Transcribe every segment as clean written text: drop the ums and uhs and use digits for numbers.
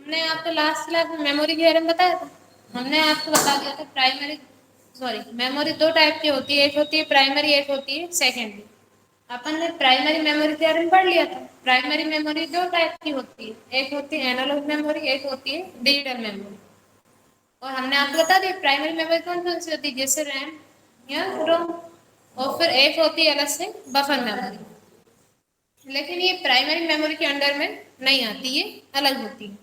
हमने आपको last class में मेमोरी के बारे में बताया था। हमने आपको बता दिया था मेमोरी दो टाइप की होती है, एक होती है प्राइमरी, एक होती है सेकेंडरी। अपन ने प्राइमरी मेमोरी के बारे में पढ़ लिया था। प्राइमरी मेमोरी दो टाइप की होती है, एक होती है एनालॉग मेमोरी, एक होती है डिजिटल मेमोरी। और हमने आपको बता दिया प्राइमरी मेमोरी कौन कौन सी होती है, जैसे रैम या रोम। और फिर एक होती है अलग से बफर मेमोरी। लेकिन ये प्राइमरी मेमोरी के अंडर में नहीं आती, ये अलग होती है।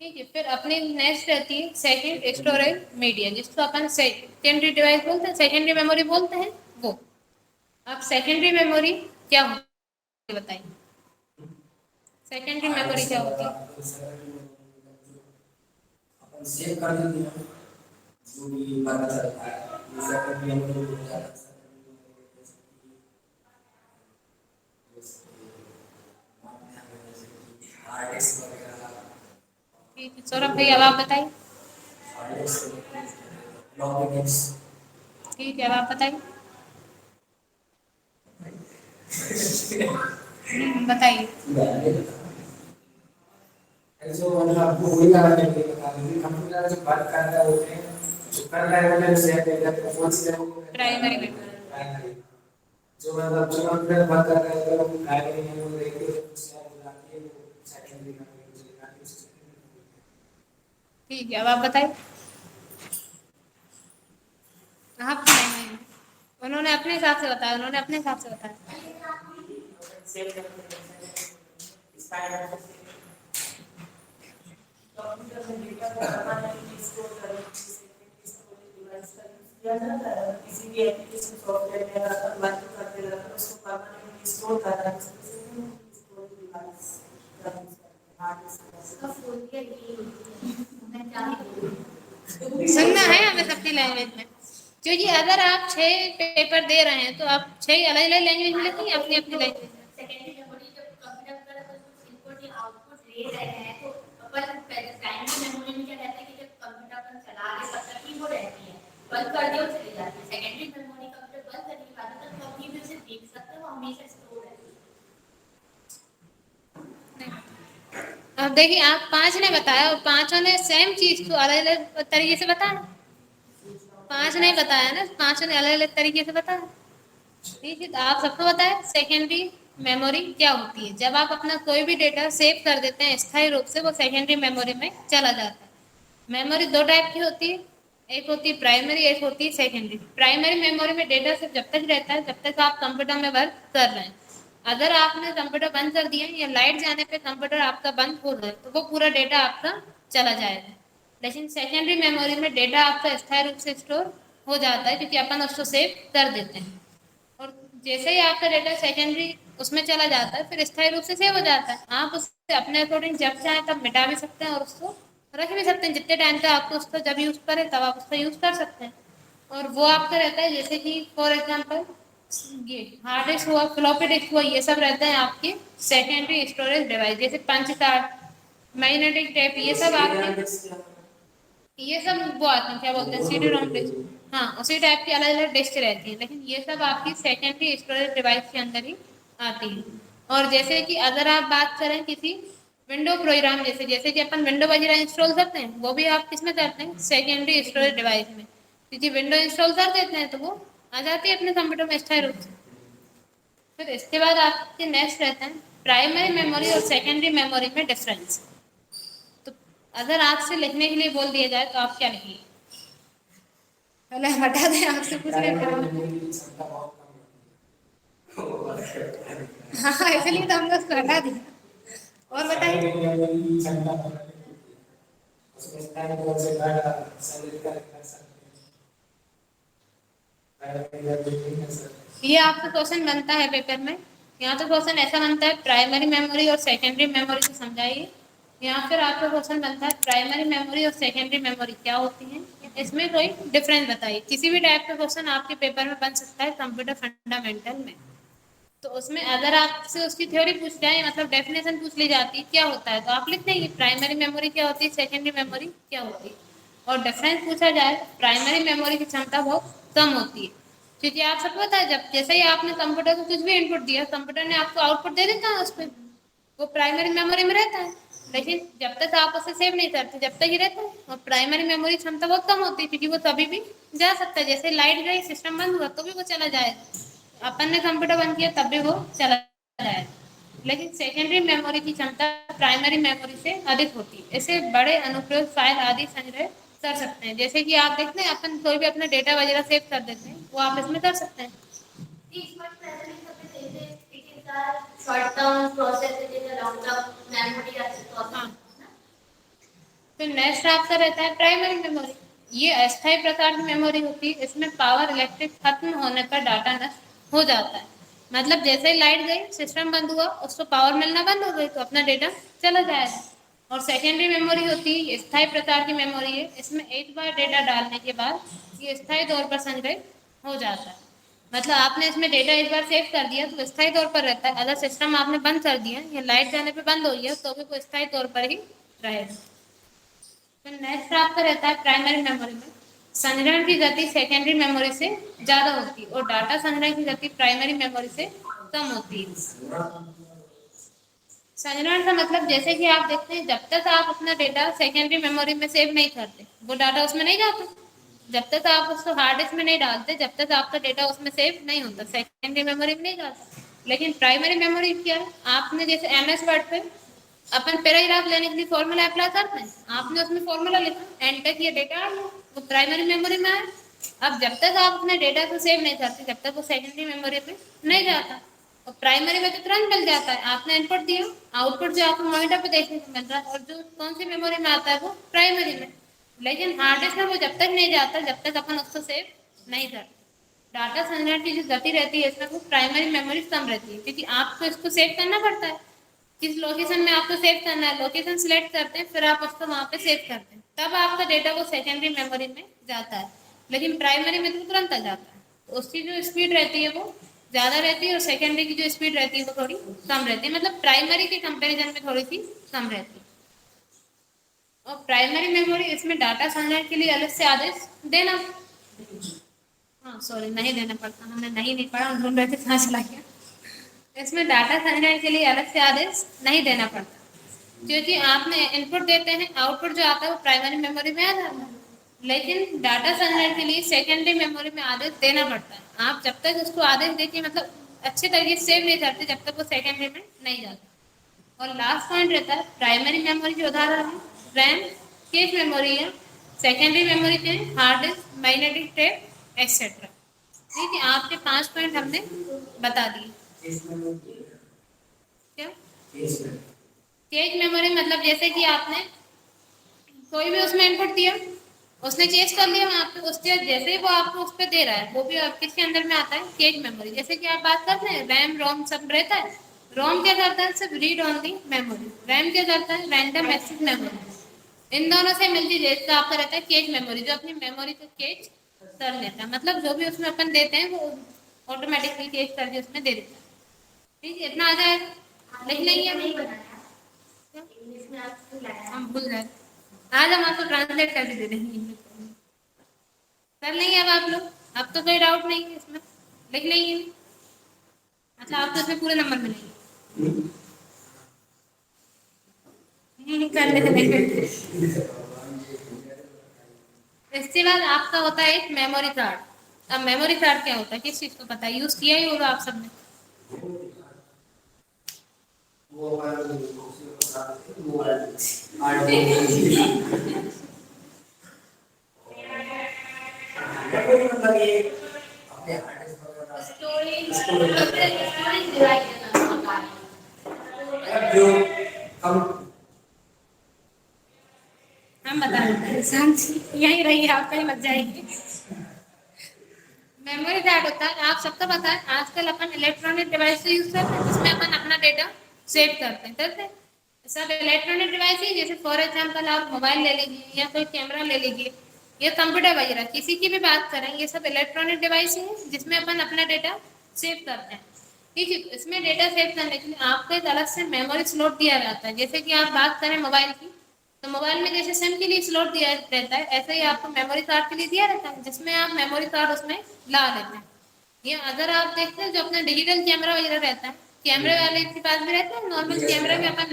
ठीक है, फिर अपनी नेक्स्ट रहती है सेकेंड स्टोरेज मीडिया, जिसको अपन सेकेंडरी डिवाइस बोलते हैं, सेकेंडरी मेमोरी बोलते हैं वो। अब सेकेंडरी मेमोरी क्या होती है बताइए, सेकेंडरी मेमोरी क्या होती है? सेव कर देते हैं जो भी पता चलता है, सेकेंडरी मेमोरी हो जाता है। हार्ड डिस्क वगैरह। ठीक है सौरभ भाई, अब आप बताइए। Hard disk, floppy disk. ठीक है, अब आप बताइए। बताइए। जो मतलब आपको वही वाला नहीं बता रही, कंप्यूटर जो बात करता है होते हैं, जो कर रहा है वो मेरे से है कौन सी है प्राइमरी मेमोरी। जो मतलब जो कंप्यूटर बात कर रहा है वो प्राइमरी मेमोरी रहती है, उससे बुलाती है वो सेकेंडरी मेमोरी बुलाती है। ठीक है, अब आप बताइए। आप नहीं, उन्होंने अपने हिसाब से बताया, उन्होंने अपने हिसाब से बताया। किसी भी एप्लीकेशन सॉफ्टवेयर में अगर अपन वर्क करते हैं तो उसको परमानेंटली स्टोर करना है, स्टोरेज डिवाइस हार्ड डिस्क का फुल के लिए मैं चाहती सुनना है हमें सबकी लैंग्वेज में, क्योंकि अगर आप 6 पेपर दे रहे हैं तो आप 6 अलग अलग लैंग्वेज में लिखेंगे, अपनी अपनी लैंग्वेज में। सेकेंडरी मेमोरी जब कंप्यूटर पर इनपुट या आउटपुट ले रहे हैं तो अपन प्राइमरी मेमोरी में क्या रहता है कि जब कंप्यूटर अपन चला रहे तब तक ही वो रहती है, बंद कर दिया चली जाती है। सेकेंडरी मेमोरी कंप्यूटर बंद करने के बाद तक कभी भी उसे देख सकते हो, हमेशा स्टोर रहती है। अब देखिए, आप 5 ने बताया और पांचों ने सेम चीज को अलग अलग तरीके से बताया। 5 ने बताया ना, पांचों ने अलग अलग तरीके से बताया। ठीक है, तो आप सबको बताएं सेकेंडरी मेमोरी क्या होती है। जब आप अपना कोई भी डेटा सेव कर देते हैं स्थायी रूप से, वो सेकेंडरी मेमोरी में चला जाता है। मेमोरी दो टाइप की होती है, एक होती है प्राइमरी, एक होती है सेकेंडरी। प्राइमरी मेमोरी में डेटा सिर्फ जब तक रहता है जब तक आप कंप्यूटर में वर्क कर रहे हैं। अगर आपने कंप्यूटर बंद कर दिया या लाइट जाने पे कंप्यूटर आपका बंद हो जाए तो वो पूरा डेटा आपका चला जाएगा। लेकिन सेकेंडरी मेमोरी में डेटा आपका स्थायी रूप से स्टोर हो जाता है, क्योंकि अपन उसको सेव कर देते हैं। और जैसे ही आपका डेटा सेकेंडरी उसमें चला जाता है फिर स्थायी रूप से सेव हो जाता है। आप उससे अपने अकॉर्डिंग जब चाहें तब मिटा भी सकते हैं और उसको रख भी सकते हैं। जितने टाइम तक आपको उसको जब यूज करें तब आप उसका यूज कर सकते हैं। और वो आपका रहता है जैसे कि फॉर एग्जांपल ये हार्ड डिस्क हुआ, फ्लॉपी डिस्क हुआ, ये सब रहते हैं आपके सेकेंडरी स्टोरेज डिवाइस। जैसे पंच कार्ड, मैग्नेटिक टेप, ये सब आपके, ये सब वो आते हैं क्या बोलते हैं सीडी रोम डिस्क। हाँ, उसी टाइप की अलग अलग डिस्क रहती है, लेकिन ये सब आपकी सेकेंडरी स्टोरेज डिवाइस के अंदर ही आती है। और जैसे कि अगर आप बात करें किसी विंडो प्रोग्राम, जैसे जैसे कि अपन विंडो वगैरह इंस्टॉल करते हैं, वो भी आप किसमें करते हैं, सेकेंडरी स्टोरेज डिवाइस में। क्योंकि विंडो इंस्टॉल कर देते हैं तो वो आ जाती है अपने कंप्यूटर में स्थायी रूप से। फिर इसके बाद आपके नेक्स्ट रहते हैं प्राइमरी मेमोरी और सेकेंडरी मेमोरी में डिफरेंस। तो अगर आपसे लिखने के लिए बोल दिया जाए तो आप क्या लिखेंगे? पहले हटा दें, आपसे पूछ रहे थे। हाँ, इसलिए तो हम लोग उसको हटा दिया। और बताइए। ये आपका क्वेश्चन बनता है पेपर में। यहाँ तो क्वेश्चन ऐसा बनता है प्राइमरी मेमोरी और सेकेंडरी मेमोरी को समझाइए। यहाँ फिर आपका क्वेश्चन बनता है प्राइमरी मेमोरी और सेकेंडरी मेमोरी क्या होती है, इसमें कोई डिफरेंस बताइए। किसी भी टाइप का क्वेश्चन आपके पेपर में बन सकता है कंप्यूटर फंडामेंटल में। तो उसमें अगर आपसे उसकी थ्योरी पूछ जाए, मतलब डेफिनेशन पूछ ली जाती है क्या होता है, तो आप लिख देंगे प्राइमरी मेमोरी क्या होती है, सेकेंडरी मेमोरी क्या होती है। और डिफरेंस पूछा जाए, प्राइमरी मेमोरी की क्षमता बहुत कम होती है। क्योंकि आप सबको पता है जब जैसे ही आपने कंप्यूटर को कुछ भी इनपुट दिया, कंप्यूटर ने आपको आउटपुट दे देता है उस पर, वो प्राइमरी मेमोरी में रहता है। लेकिन जब तक आप उसे सेव नहीं करते जब तक ये रहता है। और प्राइमरी मेमोरी क्षमता बहुत कम होती है क्योंकि वो कभी भी जा सकता है, जैसे लाइट गई सिस्टम बंद हुआ तो भी वो चला जाएगा, अपन ने कंप्यूटर बंद किया तब भी वो चला जाएगा। लेकिन सेकेंडरी मेमोरी की क्षमता प्राइमरी मेमोरी से अधिक होती है, इसे बड़े अनुप्रयोग फाइल आदि संग्रह कर सकते हैं। जैसे कि आप देखते हैं अपन कोई भी अपना डेटा वगैरह सेव कर देते हैं वो आप इसमें कर सकते हैं। Short term process long term memory हाँ, तो नेक्स्ट आपका रहता है प्राइमरी मेमोरी। ये अस्थायी प्रकार की मेमोरी होती है, इसमें पावर इलेक्ट्रिक खत्म होने पर डाटा नष्ट हो जाता है। मतलब जैसे ही लाइट गई सिस्टम बंद हुआ उसको पावर मिलना बंद हो गई तो अपना डेटा चला जाएगा। और सेकेंडरी मेमोरी होती है ये स्थायी प्रकार की मेमोरी है, इसमें एक बार डेटा डालने के बाद ये स्थायी तौर पर संग्रह हो जाता है। मतलब आपने इसमें डेटा एक बार सेव कर दिया तो स्थायी तौर पर रहता है, अगर सिस्टम आपने बंद कर दिया या लाइट जाने पे बंद हो गया तो भी वो स्थायी तौर पर ही रहेगा। तो नेक्स्ट आपका रहता है प्राइमरी मेमोरी में संग्रहण की गति सेकेंडरी मेमोरी से ज्यादा होती है और डाटा संग्रहण की गति प्राइमरी मेमोरी से कम होती है। संग्रहण का मतलब जैसे कि आप देखते हैं जब तक आप अपना डेटा सेकेंडरी मेमोरी में सेव नहीं करते वो डाटा उसमें नहीं जाता। जब तक आप उसको हार्ड डिस्क में नहीं डालते जब तक आपका डेटा उसमें सेव नहीं होता, सेकेंडरी मेमोरी में नहीं जाता। लेकिन प्राइमरी मेमोरी क्या है, आपने जैसे MS वर्ड पे अपन पैराग्राफ लेने के लिए फॉर्मूला अप्लाई करते हैं, आपने उसमें फॉर्मूला लिखा एंटर किया डेटा आ गया वो प्राइमरी मेमोरी में आया। अब जब तक आप अपने डेटा को सेव नहीं करते जब तक वो सेकेंडरी मेमोरी में नहीं जाता। और प्राइमरी में तो तुरंत मिल जाता है, आपने इनपुट दिया आउटपुट जो आपको मॉनिटर पे देखने को मिल रहा है और जो कौन सी मेमोरी में आता है वो प्राइमरी में। लेकिन हार्ड डिस्क में वो जब तक नहीं जाता जब तक अपन उसको सेव नहीं करते। डाटा संग्रहण की जो गति रहती है इसमें वो प्राइमरी मेमोरी कम रहती है क्योंकि आपको इसको सेव करना पड़ता है, किस लोकेशन में आपको सेव करना है लोकेशन सिलेक्ट करते हैं फिर आप उसको वहां पे सेव करते हैं तब आपका डेटा वो सेकेंडरी मेमोरी में जाता है। लेकिन प्राइमरी में तो तुरंत आ जाता है, तो उसकी जो स्पीड रहती है वो ज्यादा रहती है और सेकेंडरी की जो स्पीड रहती है वो थोड़ी कम रहती है, मतलब प्राइमरी के कंपैरिजन में थोड़ी सी कम रहती है। और प्राइमरी मेमोरी इसमें डाटा संग्रहण के लिए अलग से आदेश देना, हाँ सॉरी नहीं देना पड़ता, हमने नहीं पढ़ा हम ढूंढ रहे थे कहाँ चला गया। इसमें डाटा संग्रहण के लिए अलग से आदेश नहीं देना पड़ता क्योंकि आपने इनपुट देते हैं आउटपुट जो आता है वो प्राइमरी मेमोरी में आ जाता है। लेकिन डाटा संग्रहण के लिए सेकेंडरी मेमोरी में आदेश देना पड़ता है, आप जब तक उसको आदेश देके मतलब अच्छे तरीके से सेव नहीं करते जब तक वो सेकेंडरी में नहीं जाता। और लास्ट पॉइंट रहता है प्राइमरी मेमोरी के उदाहरण है रैम, कैश मेमोरी है, सेकेंडरी मेमोरी के hard disk, magnetic tape etcetera. ठीक है, आपके 5 पॉइंट हमने बता दिए। क्या कैश मेमोरी मतलब जैसे कि आपने कोई भी उसमें इनपुट दिया उसने चेंज कर लिया वहाँ पे उसके जैसे ही वो आपको उस पर दे रहा है वो भी आप किसके अंदर में आता है कैश मेमोरी। जैसे कि आप बात करते हैं रैम रोम सब रहता है, रोम क्या करता है सिर्फ रीड ओनली मेमोरी, रैम क्या करता है रैंडम एक्सेस मेमोरी। इन दोनों से मिलती जुलती आपका रहता है कैश मेमोरी जो अपनी मेमोरी को कैच कर लेता है, मतलब जो भी उसमें अपन देते हैं वो ऑटोमेटिकली कैच करके उसमें दे देता है। ठीक है, इतना आ जाएगा लिख लेंगे नहीं बनाया इंग्लिश में आपको हम भूल जाए, आज हम आपको ट्रांसलेट करके दे देंगे कर लेंगे। अब आप लोग अब तो कोई डाउट नहीं है इसमें लिख लेंगे। अच्छा आपको इसमें पूरे नंबर मिलेंगे कर लेंगे। इसके बाद आपका होता है एक मेमोरी कार्ड। अब मेमोरी कार्ड क्या होता है किस चीज को पता है, यूज किया ही होगा आप सबने। हम बता देते हैं यही रही आप कहीं मत जाएंगे। मेमोरी कार्ड होता है आप सबको पता है आजकल अपन इलेक्ट्रॉनिक डिवाइस यूज करते हैं जिसमें अपन अपना डेटा सेव करते हैं सब इलेक्ट्रॉनिक डिवाइस ही, जैसे फॉर एग्जांपल आप मोबाइल ले लीजिए या कोई कैमरा ले लीजिए या कंप्यूटर वगैरह किसी की भी बात करें ये सब इलेक्ट्रॉनिक डिवाइस ही है जिसमें अपन अपना डेटा सेव करते हैं। ठीक है, इसमें डेटा सेव करने के लिए आपको एक अलग से मेमोरी स्लॉट दिया जाता है। जैसे कि आप बात करें मोबाइल की तो मोबाइल में जैसे सिम के लिए स्लॉट दिया रहता है ऐसे ही आपको मेमोरी कार्ड के लिए दिया रहता है जिसमें आप मेमोरी कार्ड उसमें ला लेते हैं। ये अगर आप देखते हैं जो अपना डिजिटल कैमरा वगैरह रहता है कैमरे वाले के पास भी रहता है नॉर्मल कैमरा भी अपन ला